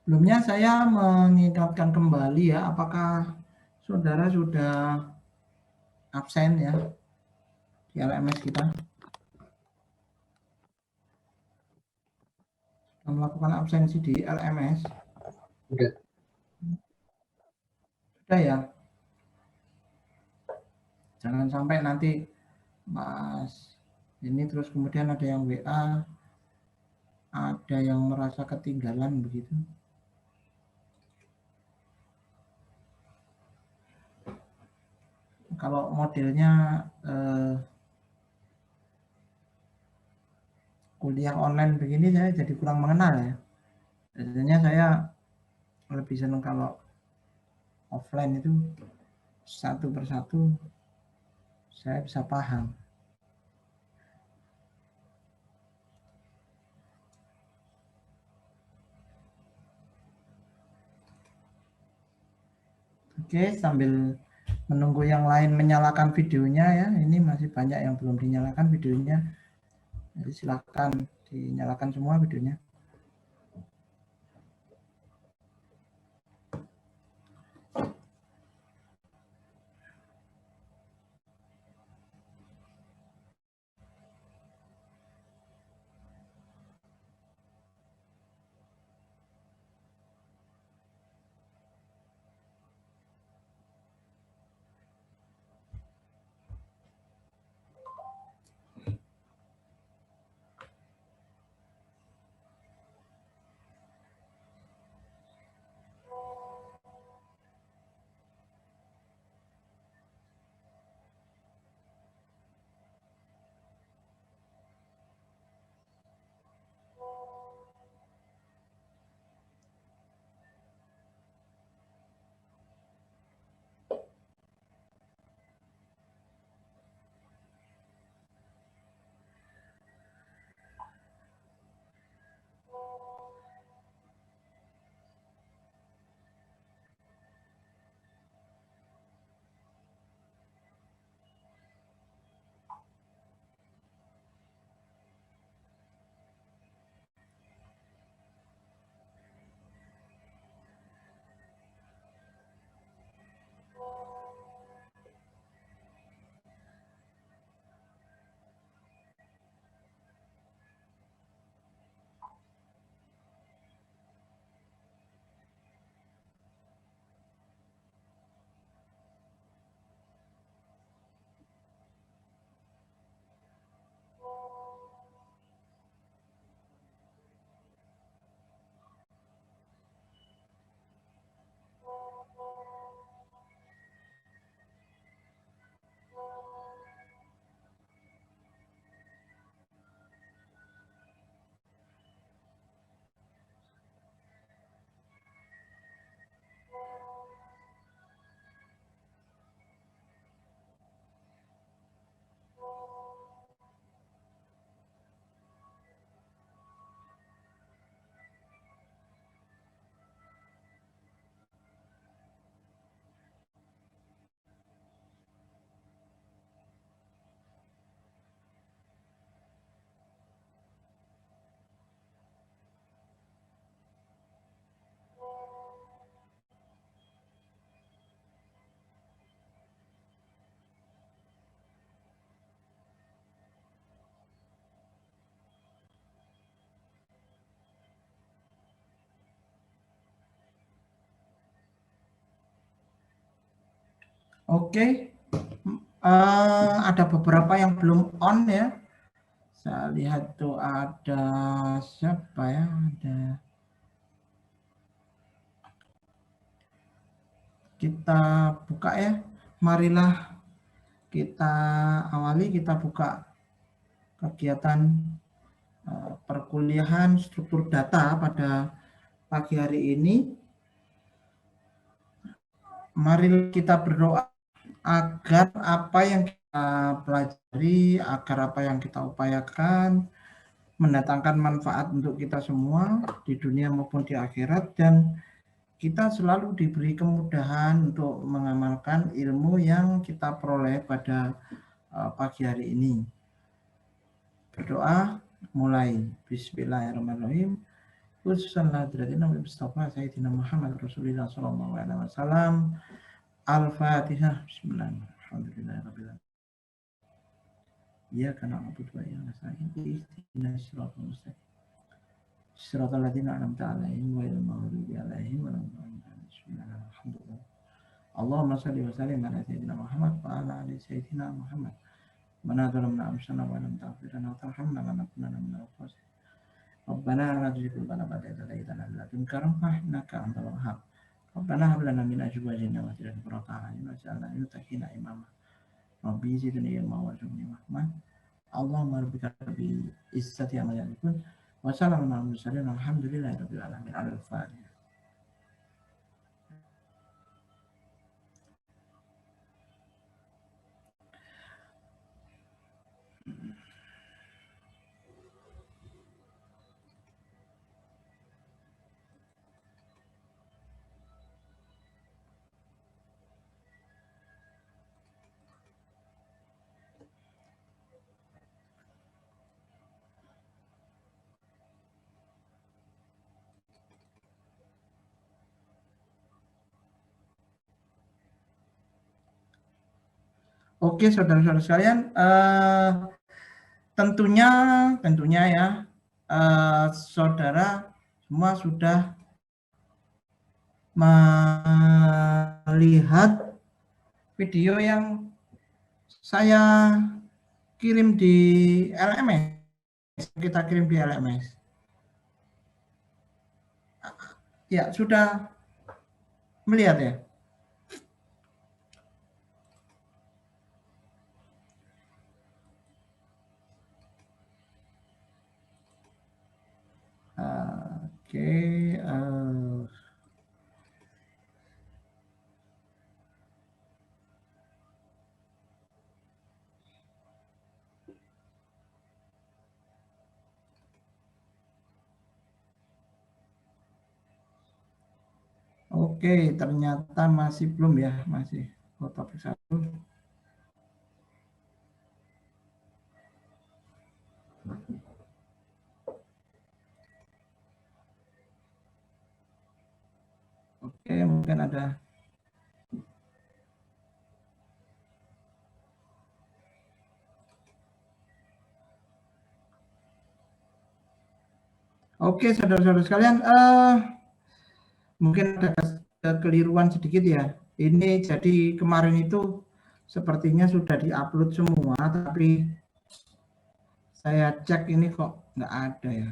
Sebelumnya saya mengingatkan kembali ya, apakah saudara sudah absen ya di LMS kita? Sudah melakukan absensi di LMS? Sudah. Sudah ya? Jangan sampai nanti Mas ini terus kemudian ada yang WA, ada yang merasa ketinggalan begitu. Kalau modelnya kuliah online begini saya jadi kurang mengenal ya. Biasanya saya lebih senang kalau offline itu satu persatu saya bisa paham. Oke, sambil menunggu yang lain menyalakan videonya ya. Ini masih banyak yang belum dinyalakan videonya. Jadi silakan dinyalakan semua videonya. Oke, ada beberapa yang belum on ya. Saya lihat tuh ada siapa ya? Ada. Kita buka ya. Marilah kita awali, kita buka kegiatan perkuliahan struktur data pada pagi hari ini. Mari kita berdoa agar apa yang kita pelajari, agar apa yang kita upayakan mendatangkan manfaat untuk kita semua di dunia maupun di akhirat, dan kita selalu diberi kemudahan untuk mengamalkan ilmu yang kita peroleh pada pagi hari ini. Berdoa mulai. Bismillahirrahmanirrahim. khususan hadratin Nabi Mustafa Sayyidina Muhammad Rasulullah sallallahu alaihi wasallam. Al-Fatihah. Bismillahirrahmanirrahim. Alhamdulillahirabbil alamin. Iyyaka na'budu wa iyyaka nasta'in. Ihdinas siratal mustaqim. Siratal ladzina an'amta 'alaihim ghairil maghdubi 'alaihim waladdallin. Bismillahirrahmanirrahim. Allahumma shalli wa sallim ala sayyidina Muhammad wa ala ali sayyidina Muhammad. Mana zalamna amsana wa lam taghfir lana wa tarhamna lanakunanna minal khasirin. Rabbana la tuzigh qulubana ba'da idh hadaytana wa hab lana min ladunka rahmah innaka antal wahhab. Rabbana hab lana min azwajina wa dhurriyyatina qurrata a'yun waj'alna lil muttaqina imama. Rabbi zidni ilma warzuqni rahmah. Allahumma rabbika rabbil izzati amma yasifun wa salamun alal mursalin walhamdulillahi rabbil alamin. Al-Fatihah. Oke, saudara-saudara sekalian, tentunya ya, saudara semua sudah melihat video yang saya kirim di LMS, kita kirim di LMS. Ya, sudah melihat ya? Oke, oke, ternyata masih belum ya, masih topik satu. Oke, mungkin ada. Oke, saudara-saudara sekalian, mungkin ada kekeliruan sedikit ya. Ini jadi kemarin itu sepertinya sudah diupload semua, tapi saya cek ini kok nggak ada ya.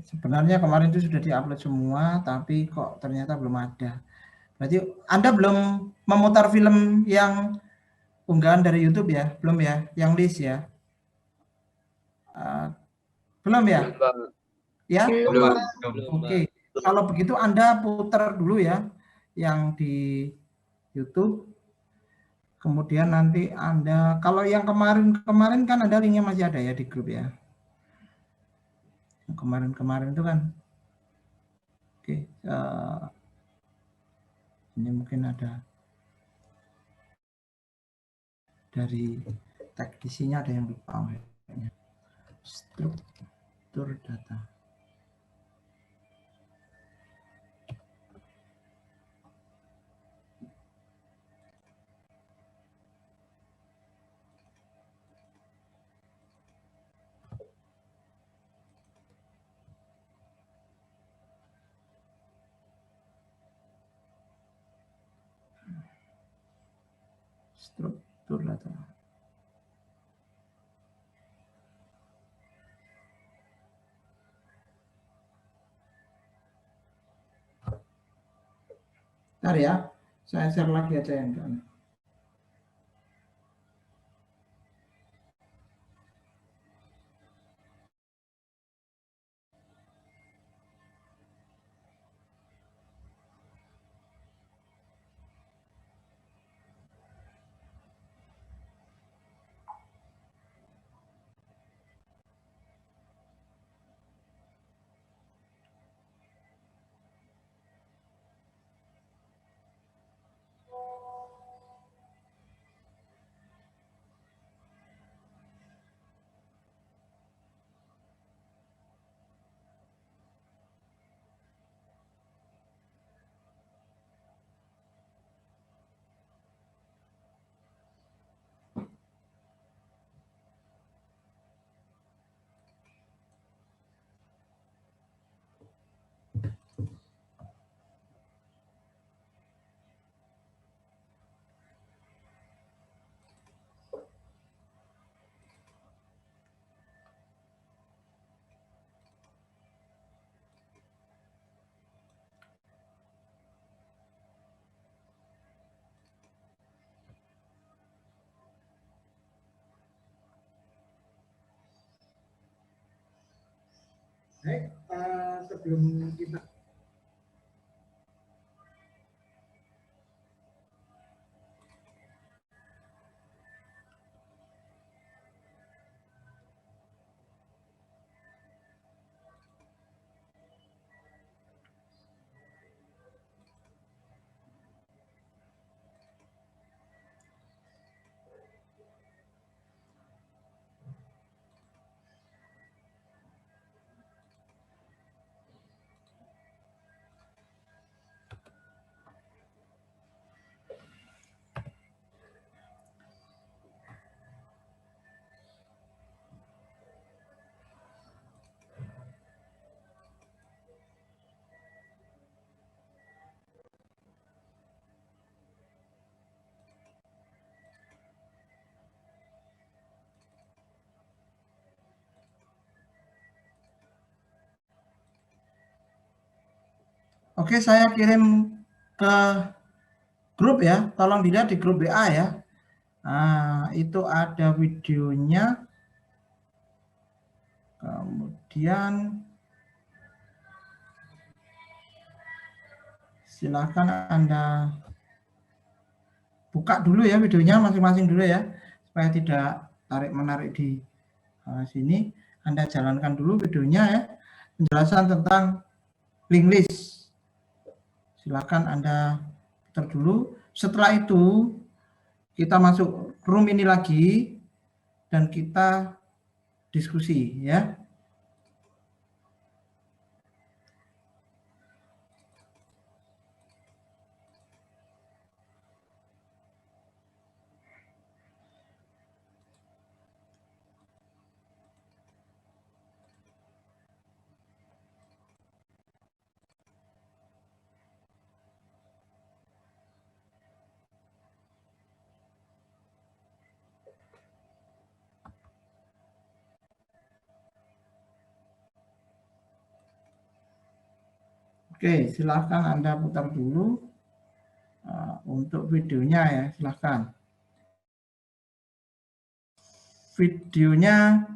Sebenarnya kemarin itu sudah diupload semua, tapi kok ternyata belum ada. Berarti Anda belum memutar film yang unggahan dari YouTube ya? Belum ya? Yang list ya? Belum ya? Ya? Belum. Oke. Kalau begitu Anda putar dulu ya yang di YouTube. Kemudian nanti Anda, kalau yang kemarin kan ada linknya masih ada ya di grup ya. Kemarin itu kan. Oke. Ini mungkin ada dari teknisinya ada yang lupa. Struktur data. Struktur data. Bentar ya, saya share lagi aja yang kan. Baik, sebelum kita Oke, saya kirim ke grup ya. Tolong dilihat di grup WA ya. Nah, itu ada videonya. Kemudian silakan Anda buka dulu ya videonya masing-masing dulu ya. Supaya tidak tarik-menarik di sini. Anda jalankan dulu videonya ya. Penjelasan tentang link list. Silakan Anda putar dulu. Setelah itu kita masuk room ini lagi dan kita diskusi ya. Oke, silahkan Anda putar dulu untuk videonya ya, silahkan. Videonya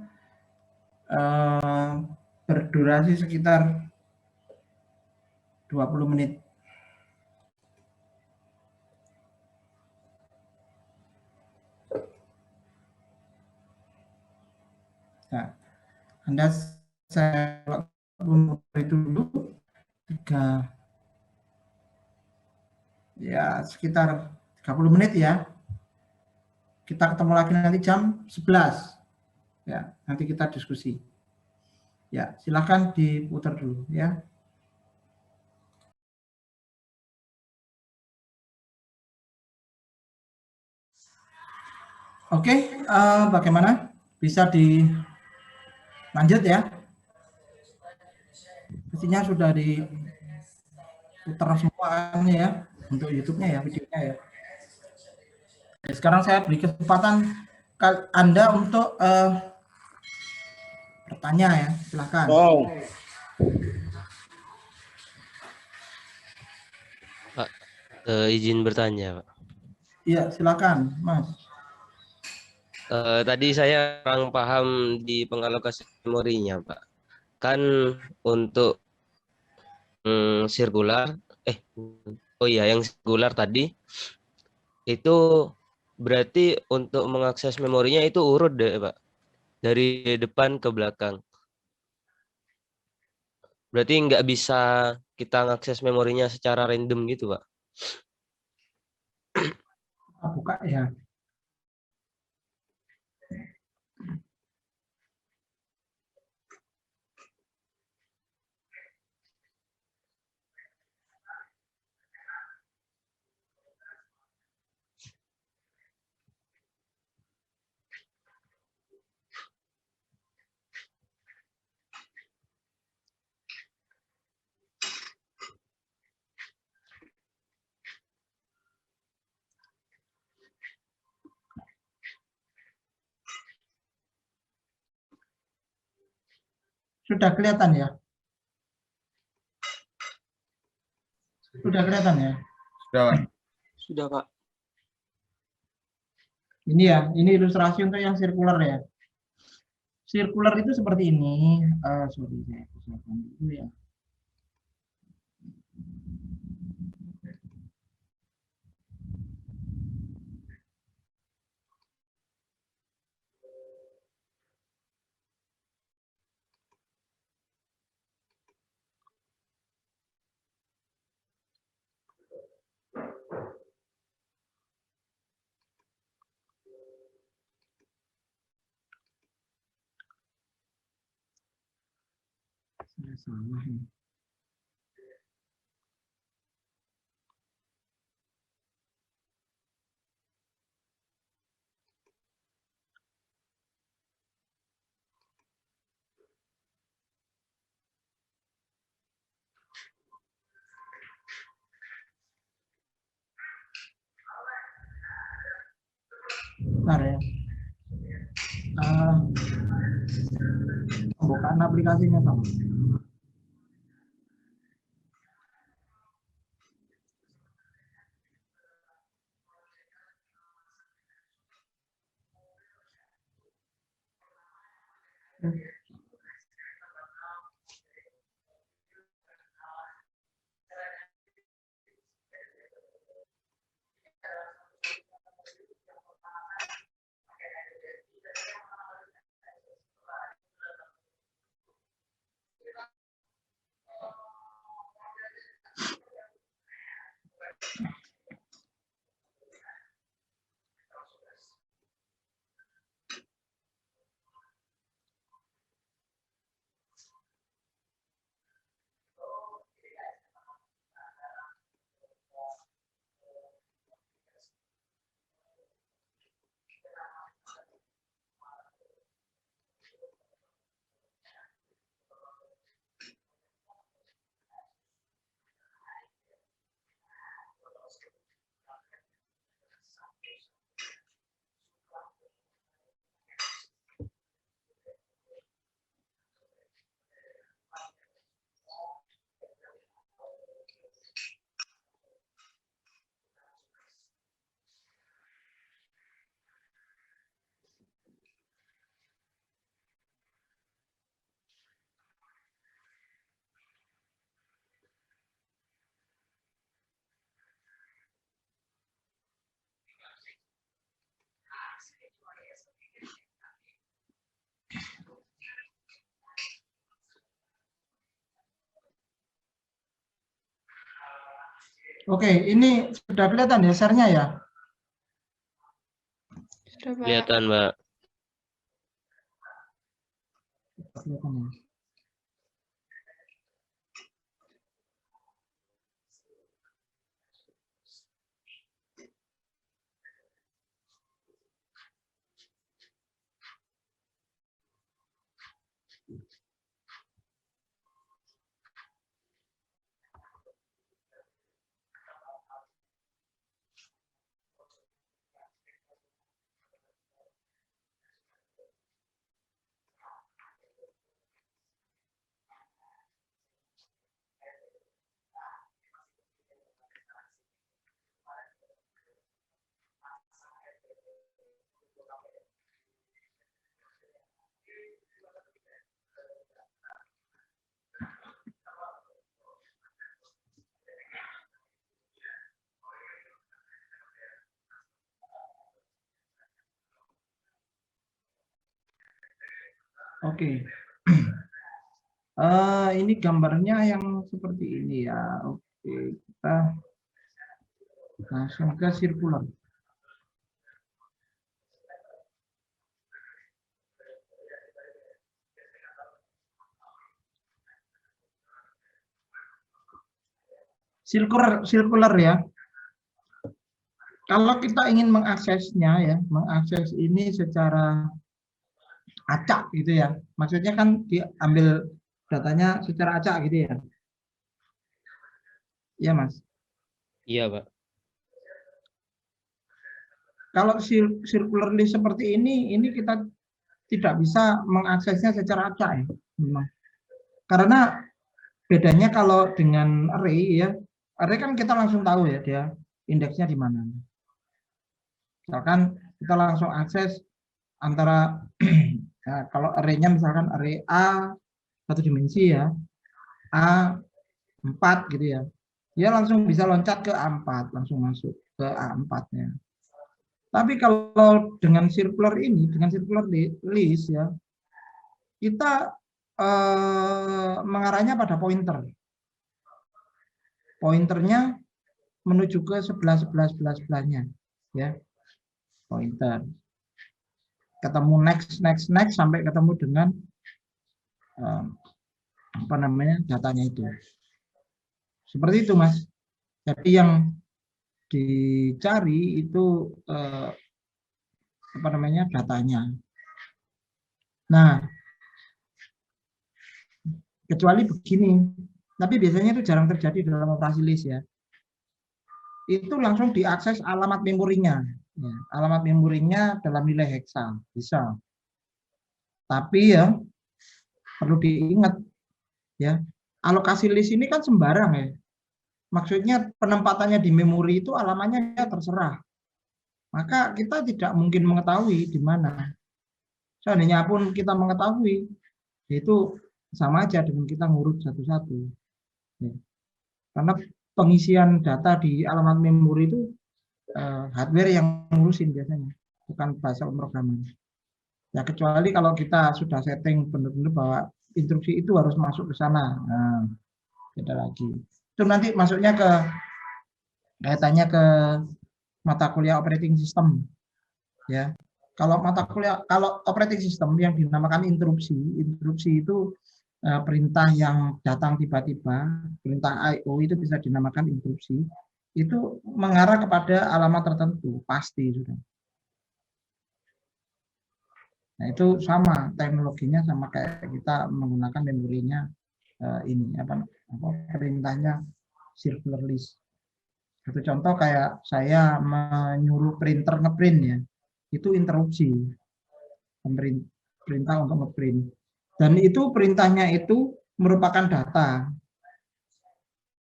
berdurasi sekitar 20 menit. Nah, Anda saya itu dulu 3 ya sekitar 30 menit ya. Kita ketemu lagi nanti jam 11. Ya, nanti kita diskusi. Ya, silakan diputar dulu ya. Oke, bagaimana? Bisa dilanjut ya? Pastinya sudah diputar semua ya untuk YouTube-nya ya, videonya ya. Sekarang saya beri kesempatan Anda untuk bertanya ya, silakan. Wow. Pak, izin bertanya, Pak. Iya, silakan, Mas. Tadi saya kurang paham di pengalokasi memorinya, Pak. Kan untuk sirkular, oh iya, yang sirkular tadi itu berarti untuk mengakses memorinya itu urut deh, Pak, dari depan ke belakang. Berarti nggak bisa kita mengakses memorinya secara random gitu, Pak. Buka ya. Sudah kelihatan ya? Sudah kelihatan ya? Sudah, Pak. Ini ya, ini ilustrasi untuk yang sirkular ya. Sirkular itu seperti ini. Sorry, saya kesalahan dulu ya. Saya salah ya. Bentar ya. Pembukaan aplikasinya sama. Oke, ini sudah kelihatan ya share-nya ya? Sudah, Pak. Kelihatan, Mbak. Kelihatan ya. Oke. Ini gambarnya yang seperti ini ya. Oke, kita langsung ke sirkular. Sirkular ya. Kalau kita ingin mengaksesnya ya, mengakses ini secara acak gitu ya. Maksudnya kan diambil datanya secara acak gitu ya. Iya, Mas. Iya, Pak. Kalau circular list seperti ini kita tidak bisa mengaksesnya secara acak ya. Memang. Karena bedanya kalau dengan array ya, array kan kita langsung tahu ya dia indeksnya di mana. Misalkan kita langsung akses antara Nah, kalau array-nya misalkan array A satu dimensi ya, A4 gitu ya. Dia langsung bisa loncat ke A4, langsung masuk ke A4-nya. Tapi kalau dengan circular ini, dengan circular list ya, kita mengarahnya pada pointer. Pointernya menuju ke sebelahnya, ya. Pointer. Ketemu next sampai ketemu dengan apa namanya datanya itu. Seperti itu, Mas. Jadi yang dicari itu apa namanya datanya. Nah, kecuali begini, tapi biasanya itu jarang terjadi dalam operasi list ya. Itu langsung diakses alamat memorinya. Ya, alamat memorinya dalam nilai heksa, bisa. Tapi ya perlu diingat ya, alokasi list ini kan sembarang ya. Maksudnya penempatannya di memori itu alamatnya ya terserah. Maka kita tidak mungkin mengetahui di mana. Seandainya pun kita mengetahui, itu sama aja dengan kita ngurut satu-satu. Ya. Karena pengisian data di alamat memori itu hardware yang ngurusin biasanya, bukan bahasa pemrograman. Ya kecuali kalau kita sudah setting benar-benar bahwa instruksi itu harus masuk ke sana. Nah, beda lagi. Itu nanti masuknya ke kaitannya ke mata kuliah operating system. Ya. Kalau mata kuliah, kalau operating system yang dinamakan interupsi itu perintah yang datang tiba-tiba, perintah I/O itu bisa dinamakan interupsi, itu mengarah kepada alamat tertentu, pasti sudah. Nah itu sama teknologinya sama kayak kita menggunakan memorinya ini apa perintahnya circular list. Satu contoh kayak saya menyuruh printer ngeprint ya, itu interupsi, perintah untuk ngeprint. Dan itu perintahnya itu merupakan data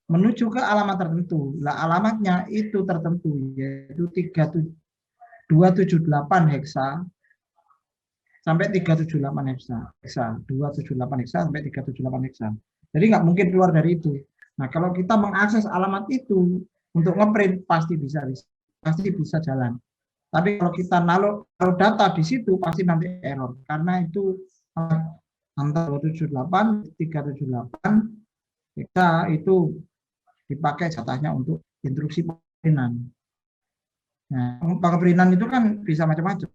menuju ke alamat tertentu. Lah alamatnya itu tertentu yaitu 278 heksa sampai 378 heksa. 278 heksa sampai 378 heksa. Jadi nggak mungkin keluar dari itu. Nah, kalau kita mengakses alamat itu untuk ngeprint pasti bisa jalan. Tapi kalau kita naruh data di situ pasti nanti error karena itu antara 278 378 heksa itu dipakai jatahnya untuk instruksi pengeprintan. Nah, pengeprintan itu kan bisa macam-macam.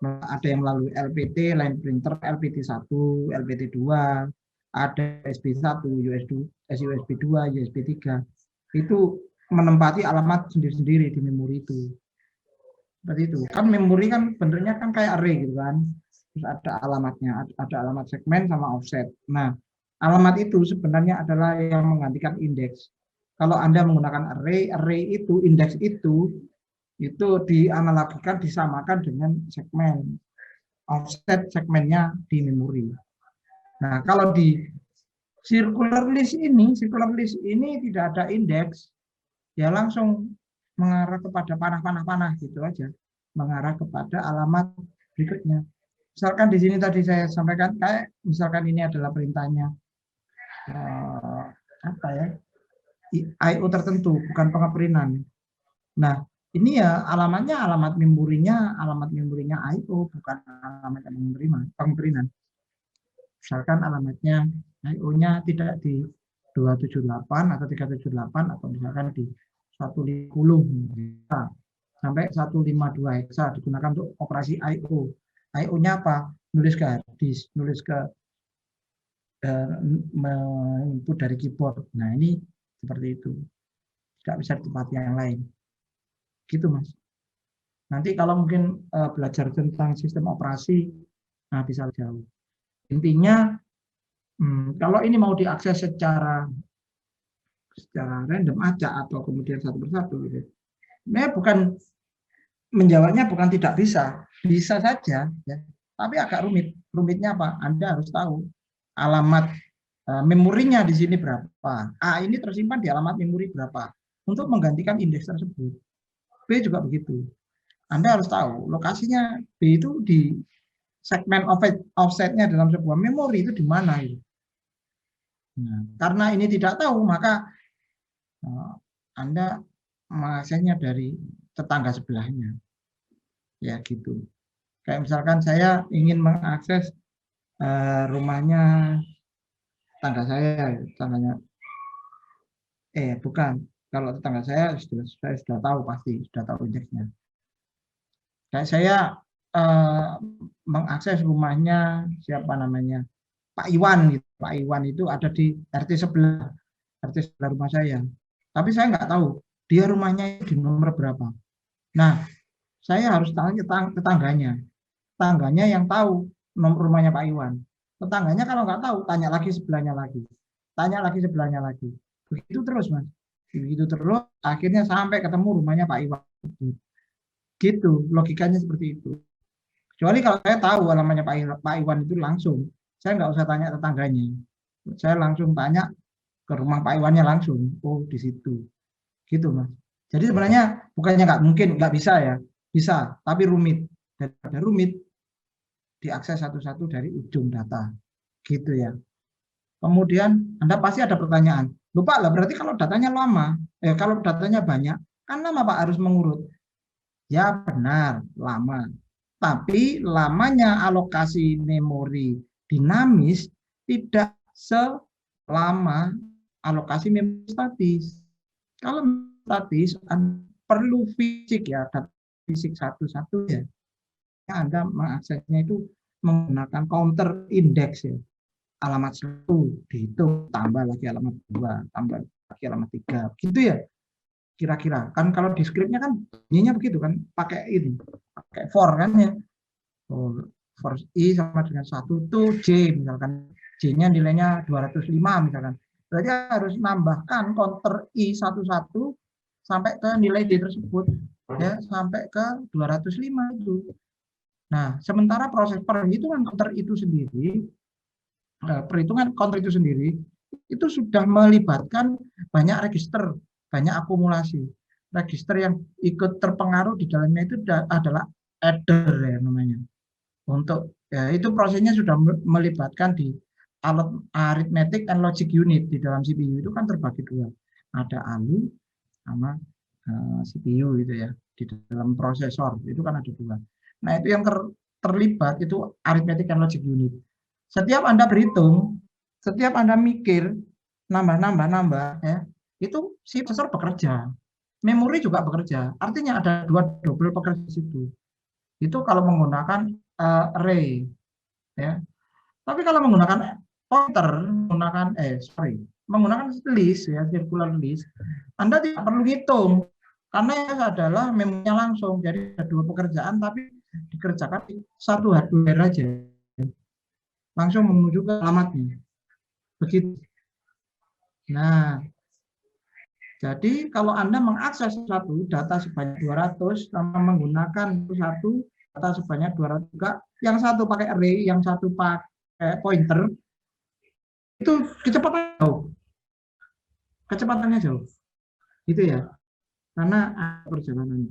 Ada yang melalui LPT, line printer, LPT1, LPT2, ada USB1, USB2, USB3. Itu menempati alamat sendiri-sendiri di memori itu. Seperti itu. Kan memori kan bentuknya kan kayak array gitu kan. Terus ada alamatnya, ada alamat segmen sama offset. Nah, alamat itu sebenarnya adalah yang menggantikan indeks. Kalau Anda menggunakan array itu, indeks itu dianalogikan, disamakan dengan segmen. Offset segmennya di memori. Nah, kalau di circular list ini tidak ada indeks, ya langsung mengarah kepada panah gitu aja. Mengarah kepada alamat berikutnya. Misalkan di sini tadi saya sampaikan, kayak misalkan ini adalah perintahnya apa ya, I/O tertentu, bukan pengeprintan. Nah, ini ya alamat memorinya I/O, bukan alamat pengeprintan. Misalkan alamatnya I/O-nya tidak di 278 atau 378 atau misalkan di 150 sampai 152 heksa digunakan untuk operasi I/O. I/O-nya apa? Nulis ke hard disk, nulis ke input dari keyboard. Nah, ini seperti itu. Tidak bisa di tempat yang lain. Gitu, Mas. Nanti kalau mungkin belajar tentang sistem operasi, nah bisa jauh. Intinya, kalau ini mau diakses secara random aja atau kemudian satu persatu, gitu. Nah, bukan menjawabnya bukan tidak bisa saja, ya. Tapi agak rumit. Rumitnya apa? Anda harus tahu alamat memorinya di sini berapa. A ini tersimpan di alamat memori berapa untuk menggantikan indeks tersebut. B juga begitu. Anda harus tahu lokasinya B itu di segmen offsetnya dalam sebuah memori itu di mana itu. Nah, karena ini tidak tahu, maka Anda mengaksesnya dari tetangga sebelahnya. Ya gitu. Kayak misalkan saya ingin mengakses rumahnya tetangga saya, bukan. Kalau tetangga saya sudah tahu pasti, sudah tahu indeksnya. Kayak saya mengakses rumahnya siapa namanya, Pak Iwan gitu. Pak Iwan itu ada di RT sebelah rumah saya. Tapi saya nggak tahu dia rumahnya di nomor berapa. Nah, saya harus tanya tetangganya. Tetangganya yang tahu nomor rumahnya Pak Iwan. Tetangganya kalau nggak tahu, tanya lagi sebelahnya lagi. Tanya lagi sebelahnya lagi. Begitu terus, Mas. Begitu terus, akhirnya sampai ketemu rumahnya Pak Iwan. Gitu, logikanya seperti itu. Kecuali kalau saya tahu alamatnya Pak Iwan itu langsung, saya nggak usah tanya tetangganya. Saya langsung tanya ke rumah Pak Iwannya langsung. Oh, di situ. Gitu, Mas. Jadi sebenarnya bukannya nggak mungkin, nggak bisa ya. Bisa, tapi rumit. Daripada rumit, diakses satu-satu dari ujung data. Gitu ya. Kemudian Anda pasti ada pertanyaan. Lupa lah, berarti kalau datanya lama, kalau datanya banyak, kan lama Pak harus mengurut. Ya benar, lama. Tapi lamanya alokasi memori dinamis tidak selama alokasi memori statis. Kalau statis perlu fisik ya, data fisik satu-satu ya. Anda mengaksesnya itu menggunakan counter index ya. Alamat 1 dihitung, tambah lagi alamat 2, tambah lagi alamat 3. Gitu ya. Kira-kira. Kan kalau di skripnya kan bunyinya begitu kan, pakai ini, pakai for kan ya. For I sama dengan 1 tuh J misalkan. J-nya nilainya 205 misalkan. Berarti harus nambahkan counter I 11 sampai ke nilai D tersebut ya, sampai ke 205 itu. Nah, sementara proses perhitungan counter itu sendiri, perhitungan counter itu sendiri itu sudah melibatkan banyak register, banyak akumulasi. Register yang ikut terpengaruh di dalamnya itu adalah adder ya namanya. Untuk ya itu prosesnya sudah melibatkan di arithmetic and logic unit di dalam CPU itu kan terbagi dua. Ada ALU sama CPU gitu ya. Di dalam prosesor itu kan ada dua. Nah, itu yang terlibat itu arithmetic and logic unit. Setiap Anda berhitung, setiap Anda mikir, nambah ya, itu si prosesor bekerja. Memori juga bekerja. Artinya ada dua double bekerja di situ. Itu kalau menggunakan array ya. Tapi kalau menggunakan pointer, menggunakan list ya, circular list, Anda tidak perlu hitung karena itu adalah memorinya langsung. Jadi ada dua pekerjaan tapi dikerjakan satu hardware aja. Langsung menuju ke alamatnya. Begitu. Nah, jadi kalau Anda mengakses satu data sebanyak 200 sama menggunakan satu data sebanyak 200 juga, yang satu pakai array, yang satu pakai pointer, itu kecepatannya jauh. Gitu ya. Karena perjalanan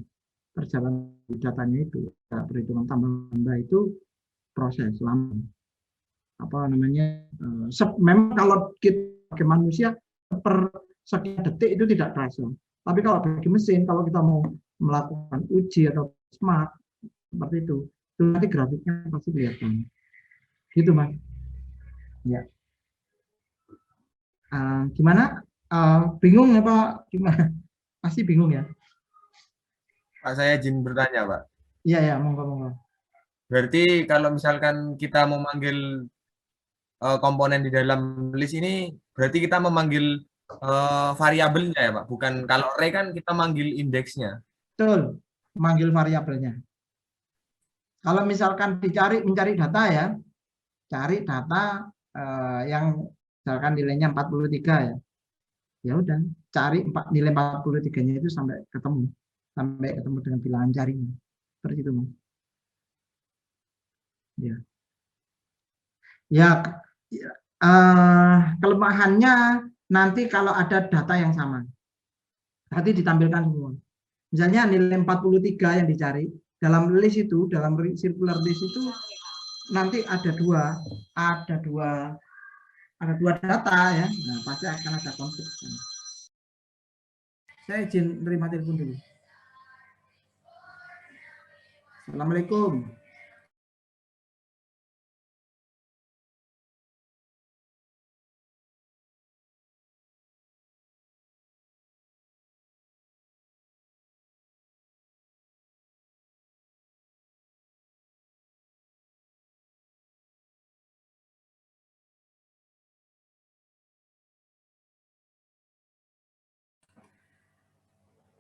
datanya itu, perhitungan tambah itu proses lama. Apa namanya, memang kalau kita sebagai manusia per sekian detik itu tidak terasa. Tapi kalau bagi mesin, kalau kita mau melakukan uji atau smart seperti itu nanti grafiknya pasti kelihatan. Gitu, Mas. Ya. Gimana? Bingung apa gimana? Pasti bingung ya. Pak, saya izin bertanya, Pak. Iya, ya, monggo. Berarti kalau misalkan kita memanggil komponen di dalam list ini, berarti kita memanggil variabelnya ya, Pak? Bukan, kalau array kan kita manggil indeksnya. Betul, manggil variabelnya. Kalau misalkan mencari data ya, cari data yang misalkan nilainya 43 ya. Ya udah, cari nilai 43-nya itu sampai ketemu dengan bilangan carinya. Seperti itu, Mas. Ya. Ya, kelemahannya nanti kalau ada data yang sama. Nanti ditampilkan semua. Misalnya nilai 43 yang dicari dalam list itu, dalam circular list itu nanti ada dua data ya. Nah, pasti akan ada konflik. Saya izin terima telepon dulu. Assalamualaikum.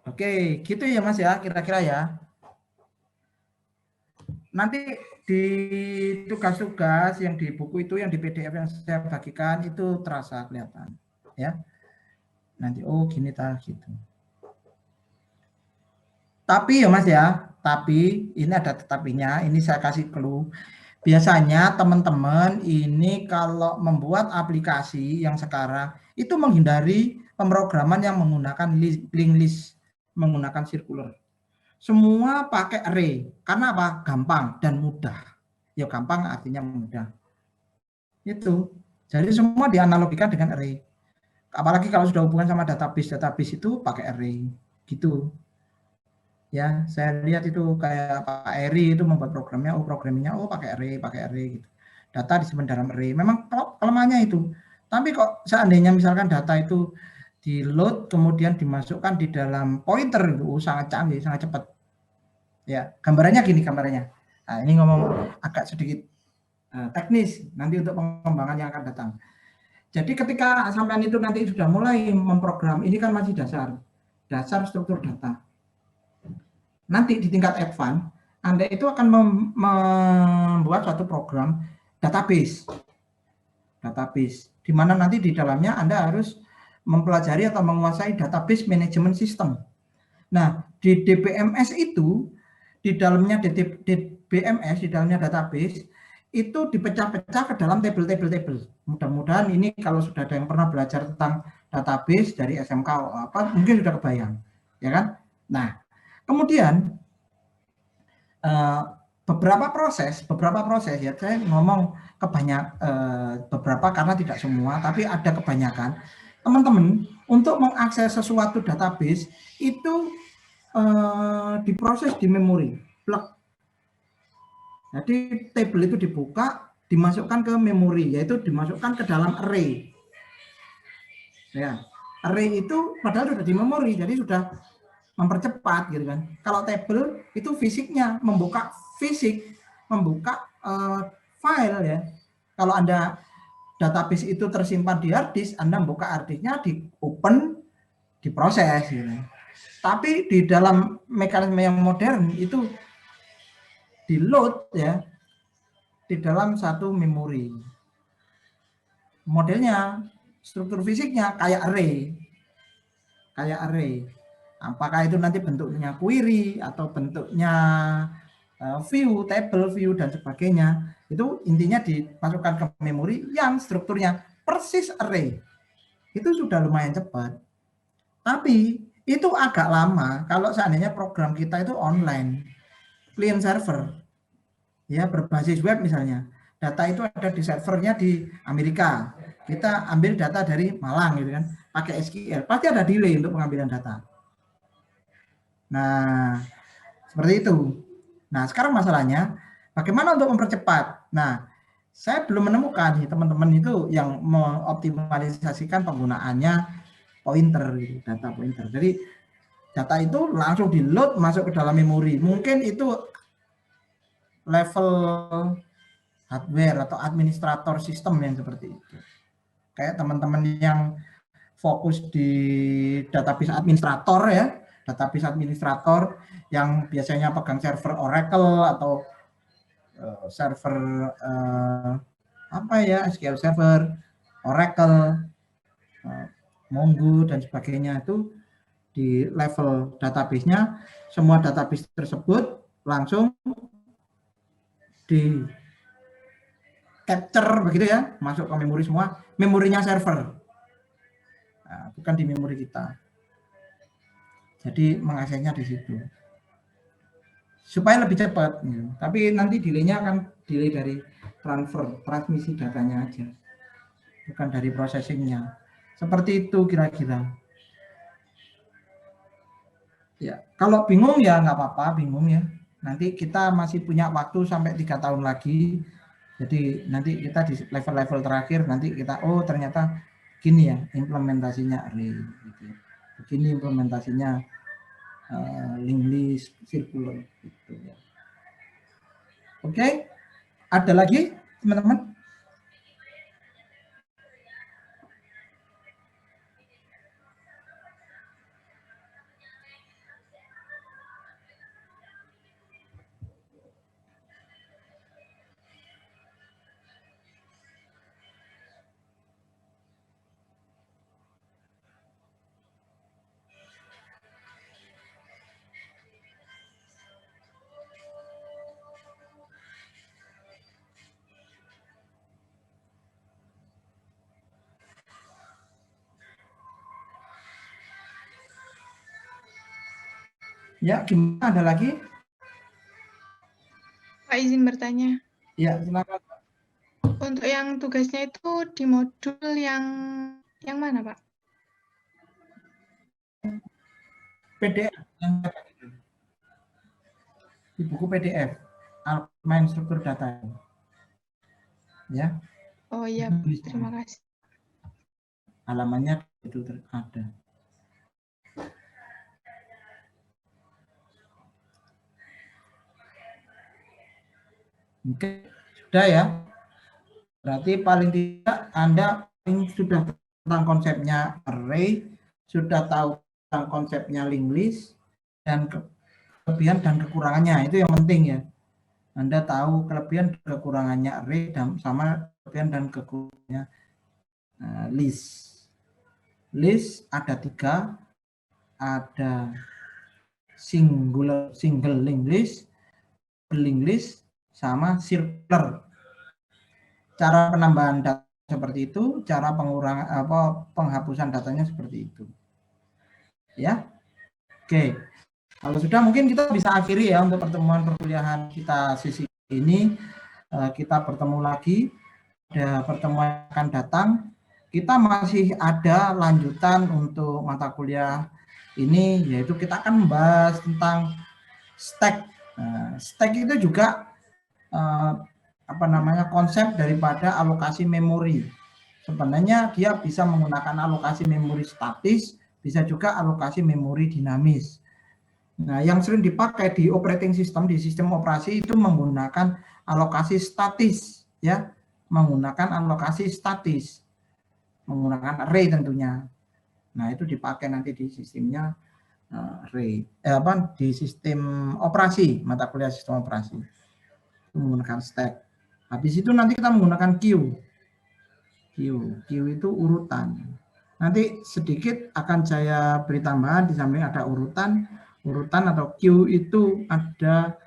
Oke, gitu ya Mas ya, kira-kira ya. Nanti di tugas-tugas yang di buku itu, yang di PDF yang saya bagikan itu terasa kelihatan ya. Nanti oh gini gitu. Tapi ya Mas ya, tapi ini ada tetapinya, ini saya kasih clue. Biasanya teman-teman ini kalau membuat aplikasi yang sekarang itu menghindari pemrograman yang menggunakan linked list, menggunakan circular. Semua pakai array. Karena apa? Gampang dan mudah. Ya gampang artinya mudah. Itu. Jadi semua dianalogikan dengan array. Apalagi kalau sudah hubungan sama database itu pakai array. Gitu. Ya, saya lihat itu kayak Pak Eri itu membuat programnya, programnya pakai array gitu. Data disimpan dalam array. Memang kelemahannya itu. Tapi kok seandainya misalkan data itu di load kemudian dimasukkan di dalam pointer itu sangat canggih, sangat cepat. Ya, gambarannya gini gambarannya. Nah, ini ngomong agak sedikit teknis nanti untuk pengembangan yang akan datang. Jadi ketika sampean itu nanti sudah mulai memprogram, ini kan masih dasar struktur data. Nanti di tingkat advance, Anda itu akan membuat suatu program database, di mana nanti di dalamnya Anda harus mempelajari atau menguasai database management system. Nah, di DBMS itu, di dalamnya DBMS, di dalamnya database, itu dipecah-pecah ke dalam table. Mudah-mudahan ini kalau sudah ada yang pernah belajar tentang database dari SMK apa, mungkin sudah kebayang, ya kan? Nah, kemudian beberapa proses ya, saya ngomong beberapa karena tidak semua, tapi ada kebanyakan. Teman-teman, untuk mengakses sesuatu database itu diproses di memori, plug. Jadi table itu dibuka, dimasukkan ke memori, yaitu dimasukkan ke dalam array. Ya, array itu padahal sudah di memori, jadi sudah mempercepat gitu kan. Kalau table itu fisiknya membuka file ya. Kalau Anda database itu tersimpan di hard disk, Anda buka hard disknya, di open, diproses gitu. Tapi di dalam mekanisme yang modern itu di load ya di dalam satu memori. Modelnya, struktur fisiknya kayak array. Apakah itu nanti bentuknya query atau bentuknya view, table view dan sebagainya. Itu intinya dimasukkan ke memori yang strukturnya persis array. Itu sudah lumayan cepat. Tapi itu agak lama kalau seandainya program kita itu online, client server, ya berbasis web misalnya. Data itu ada di servernya di Amerika. Kita ambil data dari Malang gitu kan, pakai SQL. Pasti ada delay untuk pengambilan data. Nah, seperti itu. Nah, sekarang masalahnya bagaimana untuk mempercepat? Nah, saya belum menemukan teman-teman itu yang mengoptimalisasikan penggunaannya pointer, gitu, data pointer. Jadi data itu langsung di load masuk ke dalam memori. Mungkin itu level hardware atau administrator sistem yang seperti itu. Kayak teman-teman yang fokus di database administrator ya, database administrator yang biasanya pegang server Oracle atau server SQL Server, Oracle, Mongo dan sebagainya, itu di level database-nya semua database tersebut langsung di capture begitu ya, masuk ke memori semua, memorinya server. Nah, bukan di memori kita. Jadi mengaksesnya di situ. supaya lebih cepat. Ya. Tapi nanti delay-nya akan delay dari transmisi datanya aja, bukan dari processing-nya. Seperti itu kira-kira. Ya, kalau bingung ya nggak apa-apa, bingung ya. Nanti kita masih punya waktu sampai 3 tahun lagi. Jadi nanti kita di level-level terakhir nanti kita ternyata gini ya implementasinya array. Gitu. Begini implementasinya linked list, circular gitu ya. Oke, ada lagi teman-teman? Ya, gimana? Ada lagi? Pak, izin bertanya. Ya, silakan. Untuk yang tugasnya itu di modul yang mana, Pak? PDF yang di buku PDF, main struktur data. Ya. Oh iya, terima kasih. Halamannya itu ada. Oke, sudah ya. Berarti paling tidak Anda sudah tentang konsepnya array, sudah tahu tentang konsepnya linked list, dan kelebihan dan kekurangannya. Itu yang penting ya. Anda tahu kelebihan dan kekurangannya array dan sama kelebihan dan kekurangannya list. List ada 3, ada single linked list, sama circular. Cara penambahan data seperti itu, cara pengurangan penghapusan datanya seperti itu. Ya. Oke. Kalau sudah mungkin kita bisa akhiri ya untuk pertemuan perkuliahan kita sesi ini. Kita bertemu lagi pada pertemuan akan datang. Kita masih ada lanjutan untuk mata kuliah ini, yaitu kita akan membahas tentang stack. Stack itu juga konsep daripada alokasi memori. Sebenarnya dia bisa menggunakan alokasi memori statis, bisa juga alokasi memori dinamis. Nah, yang sering dipakai di operating system, di sistem operasi itu menggunakan alokasi statis, ya, menggunakan alokasi statis, menggunakan array tentunya. Nah, itu dipakai nanti di sistemnya array, di sistem operasi, mata kuliah sistem operasi, menggunakan stack. Habis itu nanti kita menggunakan queue. Queue itu urutan. Nanti sedikit akan saya beri tambahan di samping ada urutan atau queue itu ada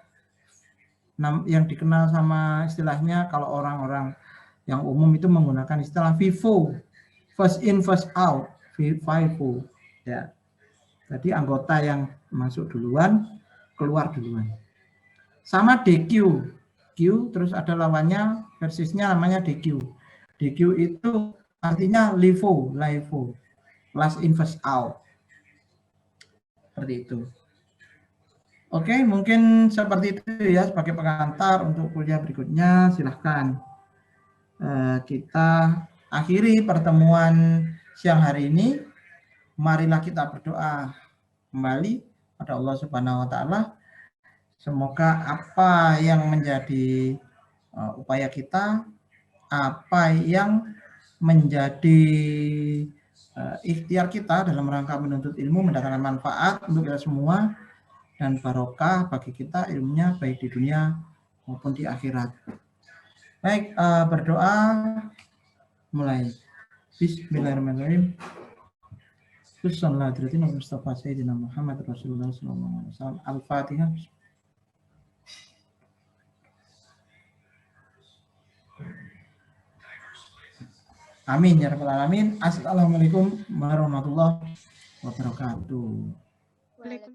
yang dikenal sama istilahnya kalau orang-orang yang umum itu menggunakan istilah FIFO, first in first out, FIFO ya. Jadi anggota yang masuk duluan, keluar duluan. Sama DQ. Q terus ada lawannya, versisnya namanya DQ. DQ itu artinya LIFO, last in first out. Seperti itu. Oke, mungkin seperti itu ya sebagai pengantar untuk kuliah berikutnya. Silahkan kita akhiri pertemuan siang hari ini. Marilah kita berdoa kembali pada Allah Subhanahu wa Ta'ala. Semoga apa yang menjadi upaya kita, apa yang menjadi ikhtiar kita dalam rangka menuntut ilmu, mendatangkan manfaat untuk kita semua, dan barokah bagi kita ilmunya baik di dunia maupun di akhirat. Baik, berdoa mulai. Bismillahirrahmanirrahim. Bismillahirrahmanirrahim. Mustafa Sayyidina Muhammad Rasulullah SAW. Al-Fatihah. Amin ya rabbal alamin. Assalamualaikum warahmatullahi wabarakatuh. Waalaikumsalam.